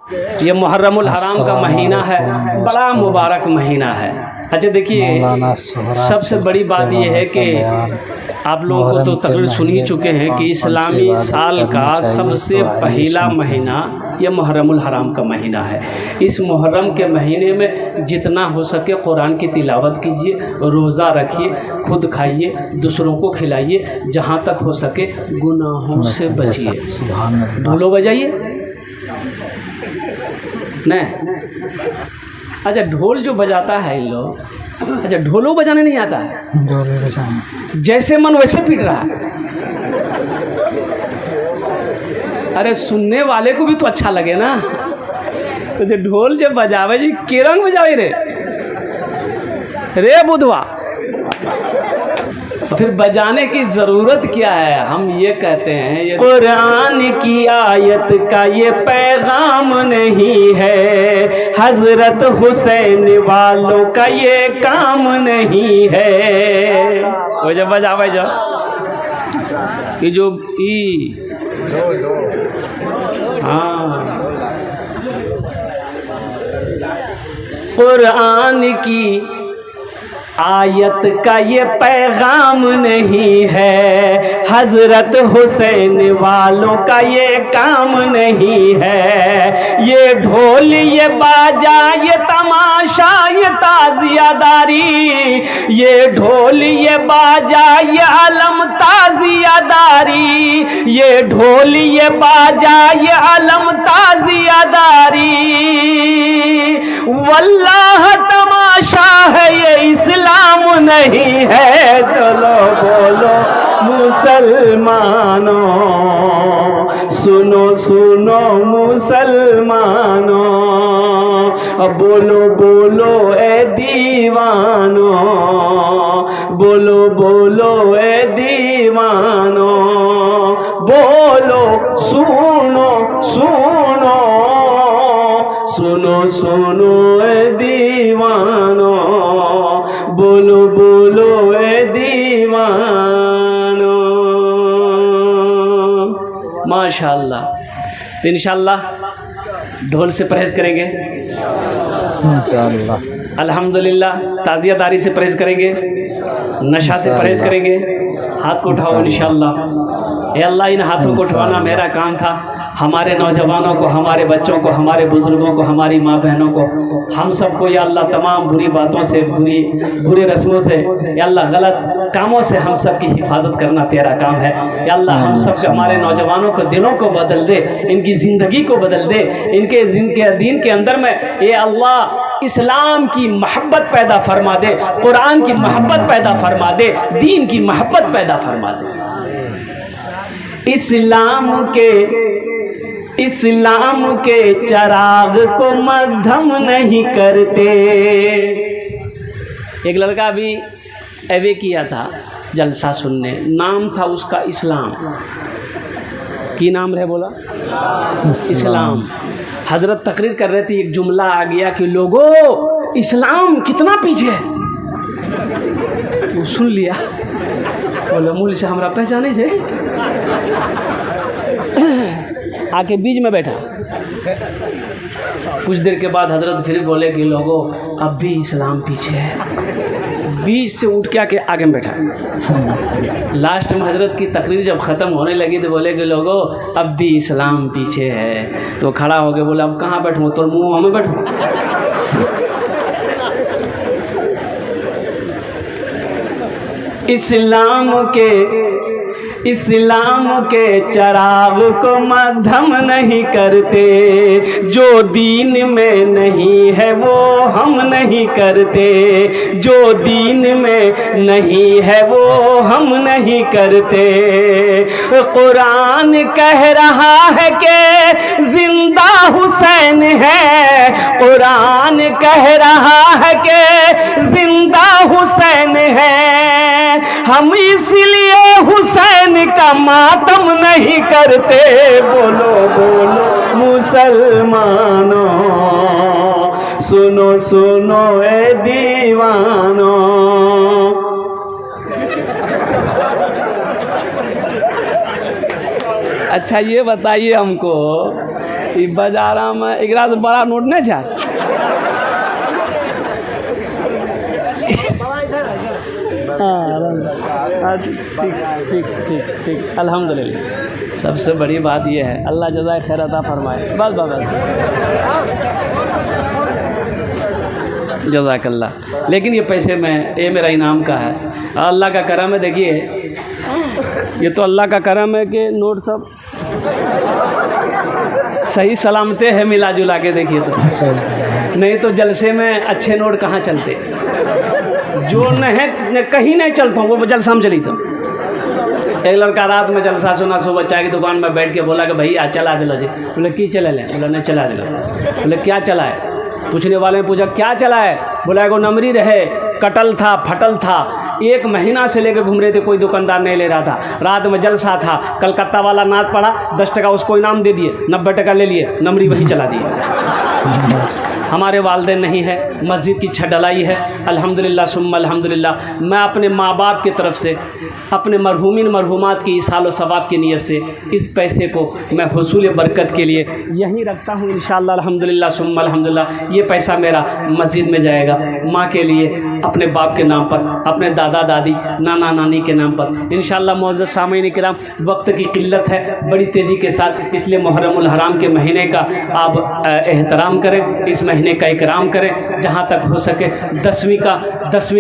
ये मुहर्रमुल हराम का महीना है, बड़ा मुबारक महीना है। अच्छा देखिए, सबसे बड़ी बात यह है कि आप लोगों को तो तकरीर सुन ही चुके हैं कि इस्लामी साल का सबसे पहला महीना यह मुहर्रमुल हराम का महीना है। इस मुहर्रम के महीने में जितना हो सके कुरान की तिलावत कीजिए, रोज़ा रखिए, खुद खाइए, दूसरों को खिलाइए, जहाँ तक हो सके गुनाहों से बचिए। ढोलो बजाइए नहीं। अच्छा ढोल जो बजाता है इन लोग, अच्छा ढोलो बजाने नहीं आता है, ढोल बजाने जैसे मन वैसे पीट रहा है। अरे सुनने वाले को भी तो अच्छा लगे ना। तो जो ढोल जब बजावे जी के रंग बजावे रे बुधवा, फिर बजाने की ज़रूरत क्या है? हम ये कहते हैं ये कुरान की आयत का ये पैगाम नहीं है, हज़रत हुसैन वालों का ये काम नहीं है। वो जब बजावे जब ये जो हाँ, कुरान की आयत का ये पैगाम नहीं है, हज़रत हुसैन वालों का ये काम नहीं है। ये ढोल ये बाजा ये तमाशा ये ताज़ियादारी, ये ढोल ये बाजा ये अलम ताज़ियादारी, ये ढोल ये बाजा ये अलम ताज़ियादारी, वल्लाह तमाशा है ये इस्लाम नहीं है। चलो बोलो मुसलमानों, सुनो सुनो मुसलमानों, बोलो बोलो ए दीवानों, बोलो बोलो ए दीवानों, बोलो सुनो सुनो सुनो सुनो ए दीवानो, बोलो बोलो ए दीवानो। माशाअल्लाह। तो इंशाअल्लाह ढोल से परहेज करेंगे इंशाअल्लाह, अल्हम्दुलिल्लाह। ताज़ियादारी से परहेज करेंगे, नशा से परहेज करेंगे। हाथ को उठाओ इंशाअल्लाह। ए अल्लाह, इन हाथों को उठाना मेरा काम था। हमारे नौजवानों को, हमारे बच्चों को, हमारे बुज़ुर्गों को, हमारी माँ बहनों को, हम सबको या अल्लाह तमाम बुरी बातों से, बुरी रस्मों से, या अल्लाह गलत कामों से हम सब की हिफाजत करना तेरा काम है। या अल्लाह हम सब के, हमारे नौजवानों को दिलों को बदल दे, इनकी ज़िंदगी को बदल दे, इनके दीन के अंदर में ये अल्लाह इस्लाम की मोहब्बत पैदा फरमा दे, कुरान की मोहब्बत पैदा फरमा दे, दीन की मोहब्बत पैदा फरमा दे। इस्लाम के चराग को मध्यम नहीं करते। एक लड़का भी एवे किया था जलसा सुनने, नाम था उसका इस्लाम। की नाम रहे बोला? इस्लाम। हजरत तकरीर कर रहे थे, एक जुमला आ गया कि लोगों इस्लाम कितना पीछे है। वो सुन लिया, बोले मूल से हमारा पहचाने से आके बीच में बैठा। कुछ देर के बाद हजरत फिर बोले कि लोगों अब भी इस्लाम पीछे है। बीच से उठ के आके आगे में बैठा। लास्ट में हजरत की तकरीर जब ख़त्म होने लगी तो बोले कि लोगों अब भी इस्लाम पीछे है। तो खड़ा हो गया, बोला अब कहाँ बैठूँ? तो मुँह में बैठूँ। इस्लाम के चराग को मध्यम नहीं करते, जो दीन में नहीं है वो हम नहीं करते, जो दीन में नहीं है वो हम नहीं करते। कुरान कह रहा है कि जिंदा हुसैन है, कुरान कह रहा है कि जिंदा हुसैन है, हम इसलिए हुसैन का मातम नहीं करते। बोलो बोलो मुसलमानों, सुनो सुनो ए दीवानो। अच्छा ये बताइए हमको ये बाजार में एकरा से बड़ा नोट नहीं छा। हाँ ठीक ठीक ठीक ठीक अल्हम्दुलिल्लाह। सबसे बड़ी बात यह है, अल्लाह जज़ाए खैर अता फरमाए। बस जज़ाकल्लाह। लेकिन ये पैसे में ये मेरा इनाम का है, अल्लाह का करम है। देखिए ये तो अल्लाह का करम है कि नोट सब सही सलामते है मिला जुला के। देखिए तो नहीं तो जलसे में अच्छे नोट कहाँ चलते, जो नहीं कहीं नहीं चलता हूँ वो जलसा में चली। तो एक लड़का रात में जलसा सुना, सुबह चाय की दुकान में बैठ के बोला कि भैया चला दिला जी। बोले की चला लें? बोला नहीं चला दिला। बोले क्या चला है? पूछने वाले ने पूछा क्या चला है? बोला एगो नमरी रहे, कटल था, फटल था, 1 महीना से लेकर घूम रहे थे, कोई दुकानदार नहीं ले रहा था। रात में जलसा था, कलकत्ता वाला नाच पड़ा, 10 टका उसको इनाम दे दिए, 90 टका ले लिए, नमरी वही चला दिए। हमारे वालिदैन नहीं है, मस्जिद की छत ढलाई है, अल्हम्दुलिल्लाह सुम्मा अल्हम्दुलिल्लाह। मैं अपने माँ बाप की तरफ से, अपने मरहूमिन मरहूमात की इसाल व सवाब की नीयत से इस पैसे को मैं हुसूल बरकत के लिए यहीं रखता हूँ इंशाअल्लाह अल्हम्दुलिल्लाह सुम्मा अल्हम्दुलिल्लाह। ये पैसा मेरा मस्जिद में जाएगा, माँ के लिए, अपने बाप के नाम पर, अपने दादा दादी नाना नानी के नाम पर इंशाअल्लाह। मुअज़्ज़ज़ सामीन किराम, वक्त की किल्लत है बड़ी तेज़ी के साथ, इसलिए मुहर्रमुल हराम के महीने का आप एहतराम करें, इस महीने का इकराम करें। जहाँ तक हो सके 10वीं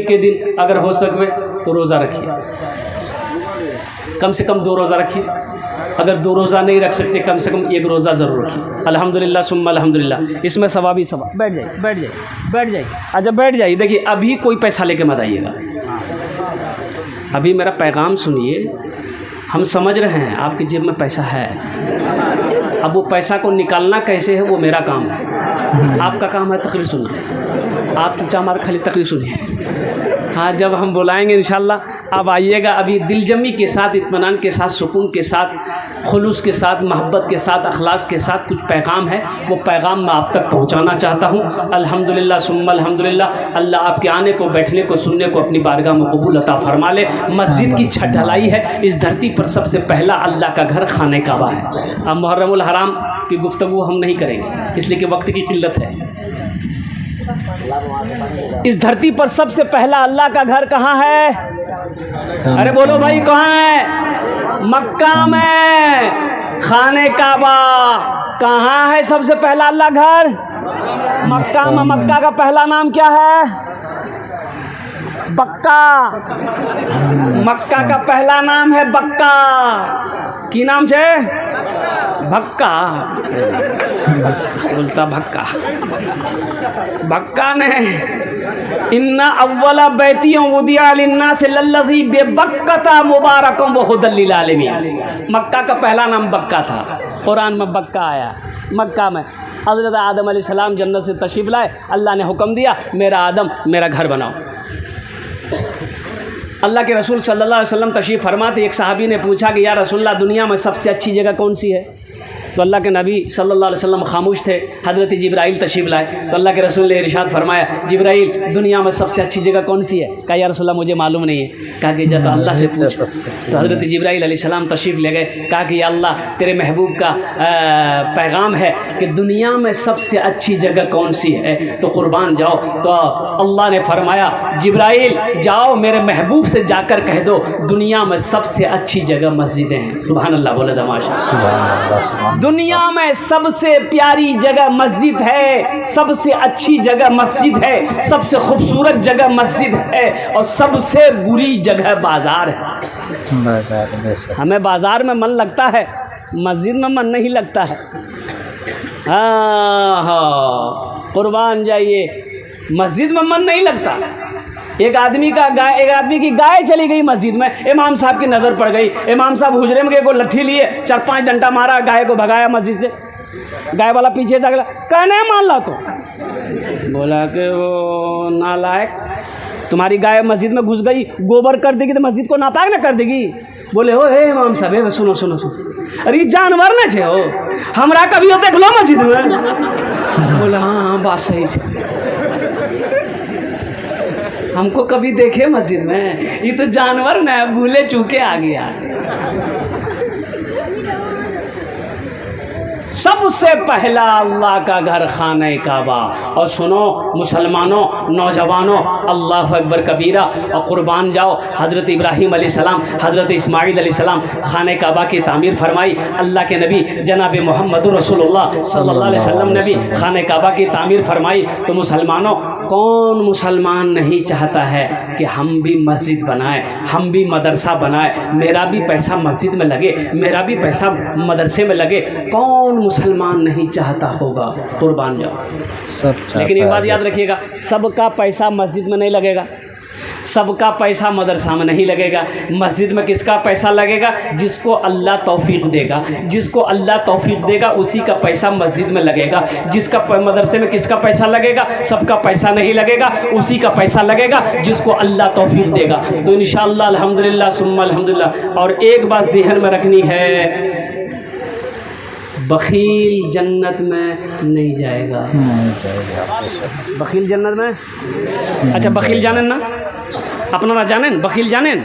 के दिन अगर हो सके तो रोज़ा रखिए, कम से कम 2 रोज़ा रखिए। अगर 2 रोज़ा नहीं रख सकते कम से कम 1 रोज़ा ज़रूर रखिए। अल्हम्दुलिल्लाह सुम्मा अल्हम्दुलिल्लाह। इसमें सवाब ही सवाब। बैठ जाइए बैठ जाइए बैठ जाइए। अच्छा बैठ जाइए। देखिए अभी कोई पैसा लेके मत आइएगा, अभी मेरा पैगाम सुनिए। हम समझ रहे हैं आपकी जेब में पैसा है, अब वो पैसा को निकालना कैसे है वो मेरा काम है, आपका काम है तकरीर सुनना। आप चुपचाप हमारे खाली तकरीर सुनिए। हाँ जब हम बुलाएंगे इंशाल्लाह आप आइएगा। अभी दिलजमी के साथ, इत्मीनान के साथ, सुकून के साथ, खुलूस के साथ, मोहब्बत के साथ, अखलास के साथ कुछ पैगाम है, वो पैगाम मैं आप तक पहुंचाना चाहता हूं। अल्हम्दुलिल्लाह सुम्मा अल्हम्दुलिल्लाह। अल्लाह आपके आने को, बैठने को, सुनने को अपनी बारगाह में कबूल अता फरमा ले। मस्जिद की छत ढलाई है, इस धरती पर सबसे पहला अल्लाह का घर खाने काबा है। अब मुहर्रमुल हराम की गुफ्तगू हम नहीं करेंगे इसलिए कि वक्त की किल्लत है। इस धरती पर सबसे पहला अल्लाह का घर कहाँ है? अरे बोलो भाई कहाँ है? मक्का में खाने काबा। कहाँ है सबसे पहला अल्लाह घर? मक्का में। मक्का का पहला नाम क्या है? बक्का। मक्का का पहला नाम है बक्का। की नाम से? भक्का। बोलता भक्का। भक्का ने इन्ना अव्वला बैतियों उदिया लिन्ना से लल्लज़ी बेबक्कता मुबारकम व हुदल लिल आलमीन। मक्का का पहला नाम बक्का था, कुरान में बक्का आया। मक्का में हज़रत आदम अलैहिस्सलाम जन्नत से तशरीफ़ लाए, अल्लाह ने हुक्म दिया मेरा आदम मेरा घर बनाओ। अल्लाह के रसूल सल्लल्लाहु अलैहि वसल्लम तशरीफ़ फरमाते, एक सहाबी ने पूछा कि या रसूलल्लाह दुनिया में सबसे अच्छी जगह कौन सी है? तो अल्लाह के नबी सल्लल्लाहु अलैहि वसल्लम खामोश थे। हज़रत जिब्राइल तशरीफ़ लाए तो अल्लाह के रसूल ने इरशाद फरमाया, जिब्राइल दुनिया में सबसे अच्छी जगह कौन सी है? कहा या रसूलल्लाह मुझे मालूम नहीं है। कहा कि जा तो अल्लाह से पूछ। तो हज़रत जिब्राइल अलैहिस्सलाम तशरीफ़ ले गए। कहा कि या अल्लाह तेरे महबूब का पैगाम है कि दुनिया में सबसे अच्छी जगह कौन सी है, तो कुर्बान जाओ। तो अल्लाह ने फरमाया जिब्राइल जाओ मेरे महबूब से जाकर कह दो दुनिया में सबसे अच्छी जगह मस्जिदें हैं। सुभान अल्लाह बोले तमाशा। दुनिया में सबसे प्यारी जगह मस्जिद है, सबसे अच्छी जगह मस्जिद है, सबसे खूबसूरत जगह मस्जिद है और सबसे बुरी जगह बाजार है। बाजार में हमें बाजार में मन लगता है, मस्जिद में मन नहीं लगता है। हाँ कुर्बान जाइए, मस्जिद में मन नहीं लगता। एक आदमी की गाय चली गई मस्जिद में, इमाम साहब की नज़र पड़ गई। इमाम साहब हुजरे में गए, को लट्ठी लिए 4-5 डंडा मारा, गाय को भगाया मस्जिद से। गाय वाला पीछे जा गया, कहने मान ला। तो बोला कि वो नालायक, तुम्हारी गाय मस्जिद में घुस गई, गोबर कर देगी तो मस्जिद को नापाक न कर देगी। बोले हो हे इमाम साहब सुनो सुनो सुनो, अरे जानवर न छे हो, हमरा कभी हो देख लो मस्जिद में। बोला हाँ बात सही है, हमको कभी देखे मस्जिद में, ये तो जानवर न भूले चूके आ गया। सबसे पहला अल्लाह का घर खाने काबा। और सुनो मुसलमानों, नौजवानों, अल्लाह अकबर कबीरा और कुर्बान जाओ। हज़रत इब्राहीम अलैहिस्सलाम, हज़रत इस्माईल अलैहिस्सलाम खाने काबा की तामीर फरमाई। अल्लाह के नबी जनाब मोहम्मद रसूलुल्लाह सल्लल्लाहु अलैहि वसल्लम ने भी खाने काबा की तामीर फरमाई। तो मुसलमानों, कौन मुसलमान नहीं चाहता है कि हम भी मस्जिद बनाएं, हम भी मदरसा बनाएं, मेरा भी पैसा मस्जिद में लगे, मेरा भी पैसा मदरसे में लगे। कौन मुसलमान नहीं चाहता होगा? कुर्बान जाओ सब। लेकिन एक बात याद रखिएगा, सबका पैसा मस्जिद में नहीं लगेगा, सबका पैसा मदरसा में नहीं लगेगा। मस्जिद में किसका पैसा लगेगा? जिसको अल्लाह तौफीक देगा, जिसको अल्लाह तौफीक देगा उसी का पैसा मस्जिद में लगेगा। जिसका मदरसे में किसका पैसा लगेगा? सबका पैसा नहीं लगेगा, उसी का पैसा लगेगा जिसको अल्लाह तौफीक देगा। तो इंशाअल्लाह अल्हम्दुलिल्लाह सुम्मा अल्हम्दुलिल्लाह। और एक बात ज़हन में रखनी है, बखील जन्नत में नहीं जाएगा, बखील जन्नत में। अच्छा बखील जानें ना, আপনারা জানেন বখিল জানেন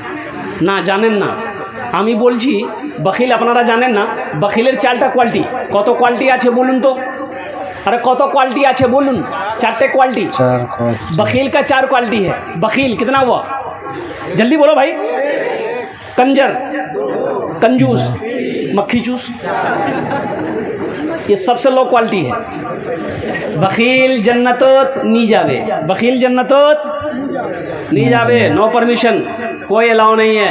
না? জানেন না। আমি বলছি বখিল আপনারা জানেন না। বখিলের চারটা কোয়ালিটি, কত কোয়ালিটি আছে বলুন তো? अरे কত क्वालिटी আছে बोलूं? चारटे क्वालिटी। बखील का 4 क्वालिटी है। बखील कितना हुआ? जल्दी बोलो भाई। कंजर, कंजूस, मक्खी चूस, ये सबसे लो क्वालिटी है। बखील जन्नतोत नहीं जावे, बखील जन्नतोत नहीं जावे, नो परमिशन, कोई अलाउ नहीं है।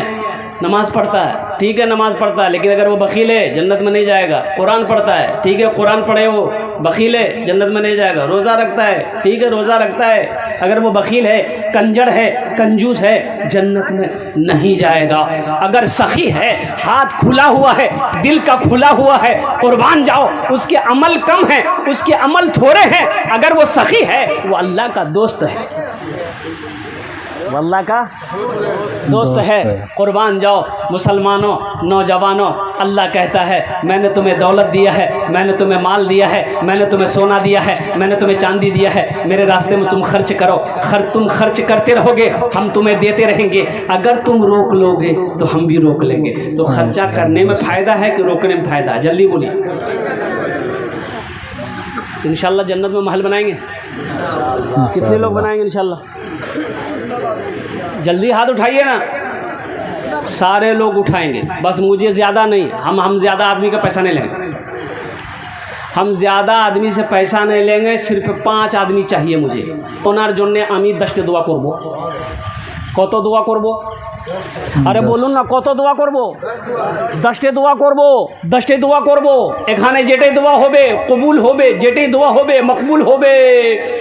नमाज़ पढ़ता है, ठीक है नमाज़ पढ़ता है, लेकिन अगर वो बखील है जन्नत में नहीं जाएगा। कुरान पढ़ता है, ठीक है कुरान पढ़े, वो बखील है जन्नत में नहीं जाएगा। रोज़ा रखता है, ठीक है रोज़ा रखता है, अगर वो बखील है, कंजर है, कंजूस है, जन्नत में नहीं जाएगा। अगर सखी है, हाथ खुला हुआ है, दिल का खुला हुआ है, कुर्बान जाओ, उसके अमल कम है, उसके अमल थोड़े हैं, अगर वो सखी है वो अल्लाह का दोस्त है, अल्लाह का दोस्त है। कुर्बान जाओ मुसलमानों, नौजवानों। अल्लाह कहता है मैंने तुम्हें दौलत दिया है, मैंने तुम्हें माल दिया है, मैंने तुम्हें सोना दिया है, मैंने तुम्हें चांदी दिया है, मेरे रास्ते में तुम खर्च करो। तुम खर्च करते रहोगे, हम तुम्हें देते रहेंगे। अगर तुम रोक लोगे तो हम भी रोक लेंगे। तो खर्चा करने में फ़ायदा है कि रोकने में फ़ायदा है? जल्दी बोलिए। इंशाल्लाह जन्नत में महल बनाएंगे। कितने लोग बनाएंगे इंशाल्लाह? जल्दी हाथ उठाइए ना। सारे लोग उठाएंगे, बस मुझे ज़्यादा नहीं, हम ज़्यादा आदमी का पैसा नहीं लेंगे। हम ज़्यादा आदमी से पैसा नहीं लेंगे, सिर्फ 5 आदमी चाहिए मुझे। ओनार जोन्ने आमी 10टे दुआ करबो। कत दुआ करबो? अरे बोलून ना, कत दुआ करबो? 10टे दुआ करबो, 10टे दुआ करबो। एखाने जेटे दुआ होबे कबूल होबे, जेटे दुआ होबे मकबूल होबे।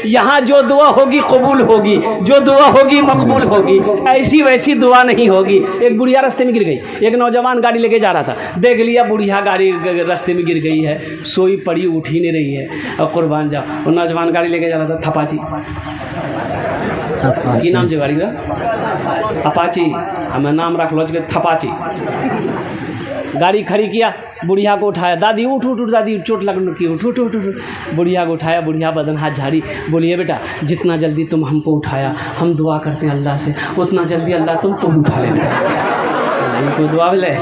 यहाँ जो दुआ होगी कबूल होगी, जो दुआ होगी मकबूल होगी, ऐसी वैसी दुआ नहीं होगी। एक बुढ़िया रास्ते में गिर गई, एक नौजवान गाड़ी लेके जा रहा था, देख लिया बुढ़िया गाड़ी रास्ते में गिर गई है, सोई पड़ी, उठ ही नहीं रही है। और कुर्बान जाओ, वो नौजवान गाड़ी लेके जा रहा था, थपाची की नाम से गाड़ी का, अपाची, हमें नाम रख लो थपाची। गाड़ी खड़ी किया, बुढ़िया को उठाया, दादी उठ उठ उठ, दादी चोट लगने की, उठ उठ उठ उठ। बुढ़िया को उठाया, बुढ़िया बदन हाथ झाड़ी, बोलिए बेटा जितना जल्दी तुम हमको उठाया, हम दुआ करते हैं अल्लाह से, उतना जल्दी अल्लाह तुमको उठा ले बेटा। कोई दुआ ले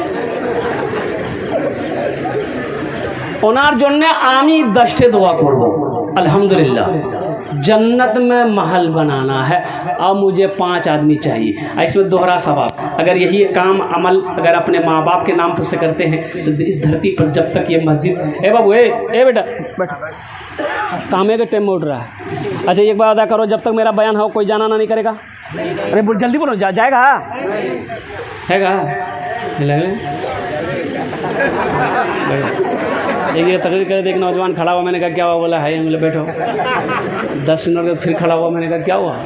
ओनार जोन्ने आमी 10टे दुआ करबो। अल्हम्दुलिल्लाह जन्नत में महल बनाना है, अब मुझे 5 आदमी चाहिए। इसमें दोहरा सवाब। अगर यही काम अमल अगर अपने माँ बाप के नाम पर से करते हैं तो इस धरती पर जब तक ये मस्जिद, ए बाबू ए बेटा कामे के टाइम में उठ रहा है। अच्छा एक बात अदा करो, जब तक मेरा बयान हो कोई जाना ना नहीं करेगा। अरे जल्दी बोलो, जाएगा हैगा एक तकरीर करे, एक नौजवान खड़ा हुआ, मैंने कहा क्या हुआ? बोला है, बोले बैठो। 10 मिनट बाद फिर खड़ा हुआ, मैंने कहा क्या हुआ?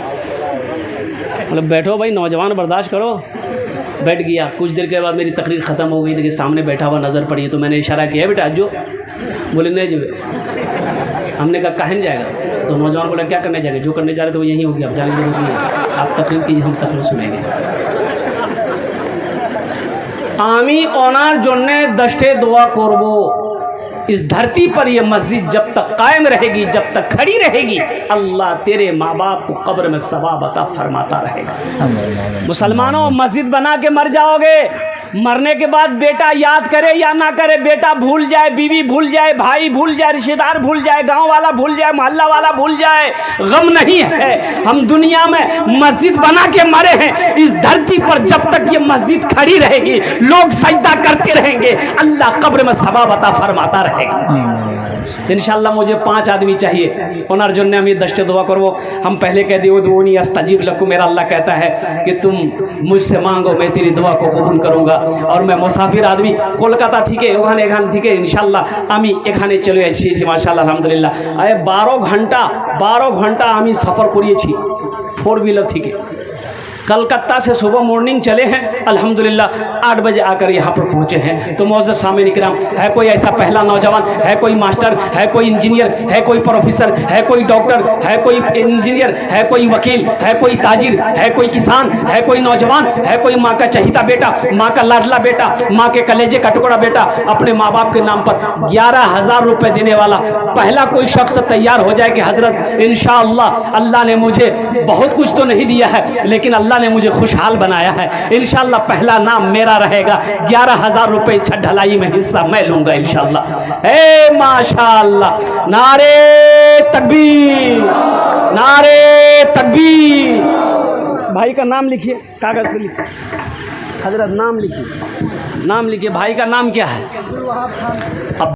मतलब बैठो भाई, नौजवान बर्दाश्त करो। बैठ गया, कुछ देर के बाद मेरी तकरीर ख़त्म हो गई, देखिए सामने बैठा हुआ नज़र पड़ी, तो मैंने इशारा किया बेटा जो, बोले नहीं जो। हमने कहा कहाँ जाएगा? तो नौजवान बोला क्या करने जाएगा? जो करने जा रहे थे वो यहीं होगी, अब जाने की जरूरत नहीं है, आप तकरीर कीजिए, हम तकरीर सुनेंगे। आमी ओनार जोन्ने 10टे दुआ करबो। इस धरती पर ये मस्जिद जब तक कायम रहेगी, जब तक खड़ी रहेगी, अल्लाह तेरे माँ बाप को कब्र में सवाब अता फरमाता रहेगा। मुसलमानों मस्जिद बना के मर जाओगे मरने के बाद बेटा याद करे या ना करे, बेटा भूल जाए, बीवी भूल जाए, भाई भूल जाए, रिश्तेदार भूल जाए, गांव वाला भूल जाए, मोहल्ला वाला भूल जाए, गम नहीं है। हम दुनिया में मस्जिद बना के मरे हैं। इस धरती पर जब तक ये मस्जिद खड़ी रहेगी, लोग सजदा करते रहेंगे, अल्लाह कब्र में सवाब अता फरमाता रहेगा। इंशाल्लाह मुझे 5 आदमी चाहिए। ओनार जो ने हमें दस्ते दुआ करो। हम पहले कह दिए उदऊनी अस्तजीब लकुम, मेरा अल्लाह कहता है कि तुम मुझसे मांगो, मैं तेरी दुआ को कबूल करूँगा। और मैं मुसाफिर आदमी कोलकाता थी के ओखाने एखान थी के इंशाल्लाह आमी एखाने चले एसेছি माशाल्लाह अल्हम्दुलिल्लाह। आए 12 घंटा आमी सफ़र करिएছি 4 व्हीलर थी के। कलकत्ता से सुबह मॉर्निंग चले हैं, अल्हम्दुलिल्लाह 8 बजे आकर यहाँ पर पहुँचे हैं। तो मौजूद सामने इकराम, है कोई ऐसा पहला नौजवान, है कोई मास्टर, है कोई इंजीनियर, है कोई प्रोफेसर, है कोई डॉक्टर, है कोई इंजीनियर, है कोई वकील, है कोई ताजिर, है कोई किसान, है कोई नौजवान, है कोई माँ का चहीता बेटा, माँ का लाडला बेटा, माँ के कलेजे का टुकड़ा बेटा, अपने माँ बाप के नाम पर 11,000 रुपये देने वाला पहला कोई शख्स तैयार हो जाए कि हजरत इंशाअल्लाह अल्लाह ने मुझे बहुत कुछ तो नहीं दिया है, लेकिन अल्लाह ने मुझे खुशहाल बनाया है, इंशाअल्लाह पहला नाम मेरा रहेगा। 11,000 रुपये छत ढलाई में हिस्सा मैं लूंगा इंशाअल्लाह। ए माशाअल्लाह, नारे तकबीर, नारे तकबीर। भाई का नाम लिखिए, कागज पे लिखिए, हजरत नाम लिखिए, नाम लिखिए। भाई का नाम क्या है?